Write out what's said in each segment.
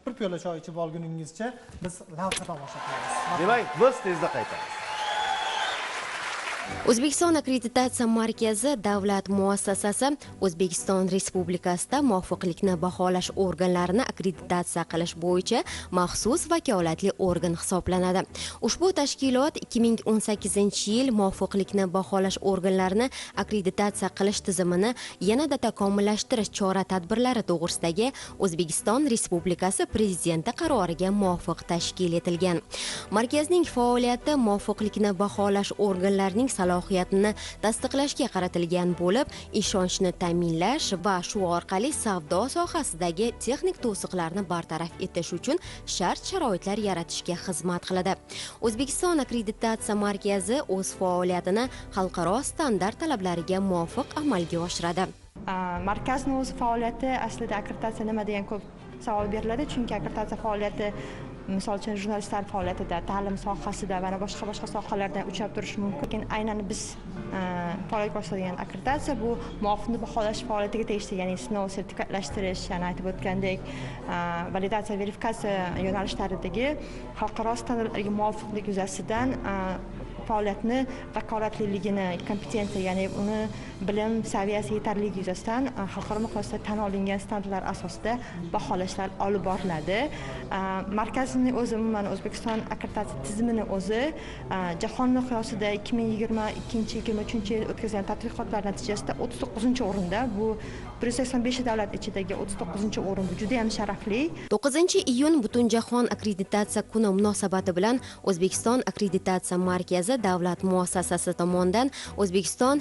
bir piyola choy ichib olguningizcha biz lavha tomosha qilamiz. Demak, biz tezda qaytamiz. O'zbekiston akkreditatsiya markazi davlat muassasasi O'zbekiston Respublikasida muvofiqlikni baholash organlarini akkreditatsiya qilish bo'yicha maxsus vakolatli organ hisoblanadi. Ushbu tashkilot 2018-yil muvofiqlikni baholash organlarini akkreditatsiya qilish tizimini yanada takomillashtirish chora-tadbirlari to'g'risidagi O'zbekiston Respublikasi Prezidenti qaroriga muvofiq tashkil etilgan. Markazning faoliyati muvofiqlikni baholash organlarining salohiyatini tasdiqlashga qaratilgan bo'lib, ishonchni ta'minlash va shu orqali savdo sohasidagi texnik to'siqlarni bartaraf etish uchun shart-sharoitlar yaratishga xizmat qiladi. O'zbekiston akkreditatsiya markazi o'z faoliyatini xalqaro standart talablariga muvofiq amalga oshiradi. Markazning o'z faoliyati aslida akkreditatsiya nima degan ko'p savol beriladi, chunki akkreditatsiya faoliyati misol uchun jurnalistlar faoliyatida, ta'lim sohasida va boshqa sohalarda uchrab turishi mumkin. Lekin aynan biz faoliyat ko'rsatadigan akkreditatsiya bu muvofiqlikni baholash faoliyatiga tegishli, ya'ni sinov, sertifikatlashtirish, ya'ni aytib o'tgandek, validatsiya, verifikatsiya yo'nalishlaridagi xalqaro standartlarga muvofiqlik yuzasidan faoliyatni vakolatliligini, kompetensiya, ya'ni uni bilim saviyasi yetarligi yuzasidan xalqaro miqyosda tan olingan standartlar asosida baholashlar olib boriladi. Markazning o'zi umuman O'zbekiston akkreditatsiya tizimini o'zi jahon miqyosida 2022-2023-yil o'tkazilgan tadqiqotlar natijasida 39-o'rinda. Bu 185 davlat ichidagi 39-o'rin. Bu juda ham sharafli. 9-iyun Butunjahon akkreditatsiya kuni munosabati bilan O'zbekiston akkreditatsiya markazi davlat muassasasi tomonidan O'zbekiston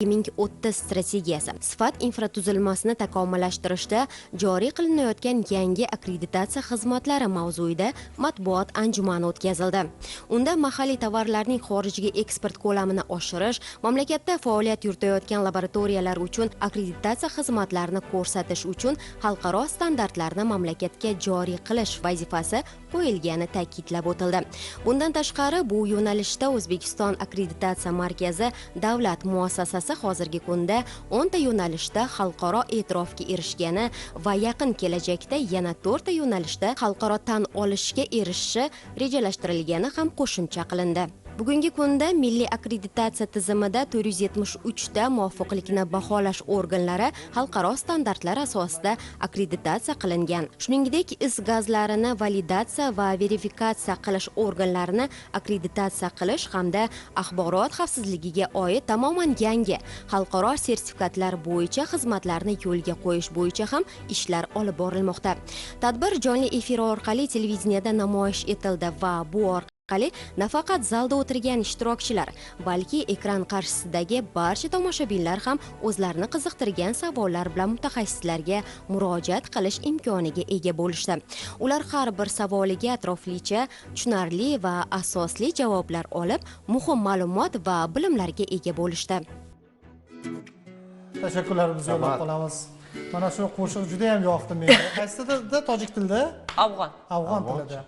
2030 strategiyasi sifat infratuzilmasini takomillashtirishda joriy qilinayotgan yangi akkreditatsiya xizmatlari mavzuida matbuot anjumani o'tkazildi. Unda mahalliy tovarlarning xorijga eksport ko'lamini oshirish, mamlakatda faoliyat yuritayotgan laboratoriyalar uchun akkreditatsiya xizmatlarini ko'rsatish uchun xalqaro standartlarni mamlakatga joriy qilish vazifasi qo'yilgani ta'kidlab o'tildi. Bundan tashqari, bu yo'nalishda O'zbekiston akkreditatsiya markazi davlat muassasasi hozirgi kunda 10 ta yo'nalishda xalqaro e'tirofga erishgani va yaqin kelajakda yana 4 ta yo'nalishda xalqaro tan olishga erishishi rejalashtirilgani ham qo'shimcha qilindi. Bugungi kunda milliy akkreditatsiya tizimida 473 ta muvofiqlikni baholash organlari xalqaro standartlar asosida akkreditatsiya qilingan. Shuningdek, is gazlarini validatsiya va verifikatsiya qilish organlarini akkreditatsiya qilish hamda axborot xavfsizligiga oid tamoman yangi xalqaro sertifikatlar bo'yicha xizmatlarni yo'lga qo'yish bo'yicha ham ishlar olib borilmoqda. Tadbir jonli efir orqali televideniyada namoyish etildi va bu orqali nafaqat zalda o'tirgan ishtirokchilar, balki ekran qarshisidagi barcha tomoshabinlar ham o'zlarini qiziqtirgan savollar bilan mutaxassislarga murojaat qilish imkoniga ega bo'lishdi. Ular har bir savoliga atroflicha, tushunarli va asosli javoblar olib, muhim ma'lumot va bilimlarga ega bo'lishdi. Tashakkurlarimizni yo'llab qolamiz. Mana shu qo'shiq juda ham yoqdi menga. Qaysi tilda? Tojik tilida? Afg'on Afg'on tilida.